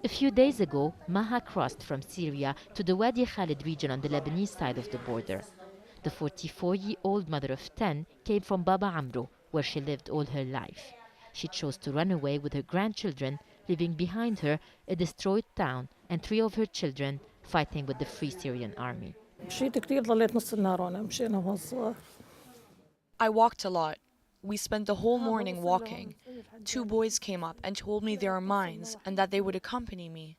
A few days ago, Maha crossed from Syria to the Wadi Khalid region on the Lebanese side of the border. The 44-year-old mother of 10 came from Baba Amro, where she lived all her life. She chose to run away with her grandchildren, leaving behind her a destroyed town and 3 of her children fighting with the Free Syrian Army. I walked a lot. We spent the whole morning walking. 2 boys came up and told me there are mines and that they would accompany me.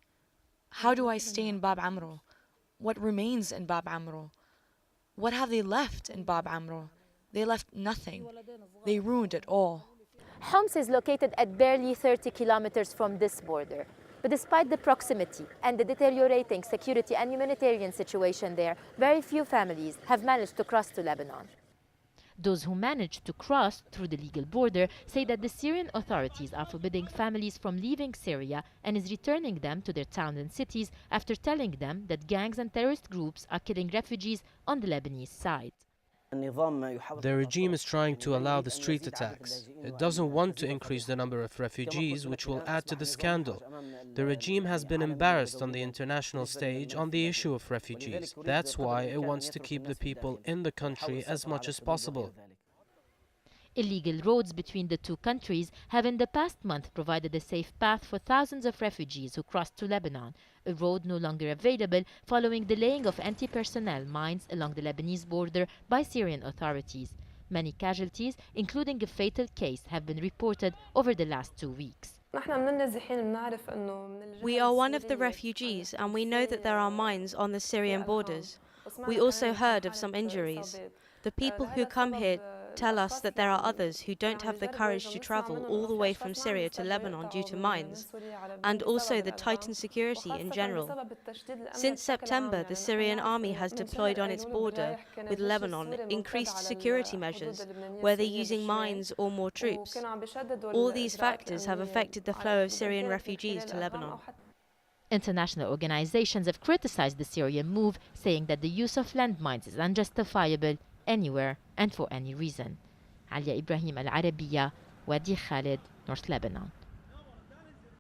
How do I stay in Bab Amro? What remains in Bab Amro? What have they left in Bab Amro? They left nothing. They ruined it all. Homs is located at barely 30 kilometers from this border. But despite the proximity and the deteriorating security and humanitarian situation there, very few families have managed to cross to Lebanon. Those who managed to cross through the legal border say that the Syrian authorities are forbidding families from leaving Syria and is returning them to their towns and cities after telling them that gangs and terrorist groups are killing refugees on the Lebanese side. The regime is trying to allow the street attacks. It doesn't want to increase the number of refugees, which will add to the scandal. The regime has been embarrassed on the international stage on the issue of refugees. That's why it wants to keep the people in the country as much as possible. Illegal roads between the two countries have in the past month provided a safe path for thousands of refugees who crossed to Lebanon, a road no longer available following the laying of anti-personnel mines along the Lebanese border by Syrian authorities. Many casualties, including a fatal case, have been reported over the last 2 weeks. We are one of the refugees and we know that there are mines on the Syrian borders. We also heard of some injuries. The people who come here tell us that there are others who don't have the courage to travel all the way from Syria to Lebanon due to mines, and also the tightened security in general. Since September, the Syrian army has deployed on its border with Lebanon increased security measures, where they're using mines or more troops. All these factors have affected the flow of Syrian refugees to Lebanon. International organizations have criticized the Syrian move, saying that the use of landmines is unjustifiable anywhere and for any reason. Alia Ibrahim, العربية, Wadi Khalid, North Lebanon.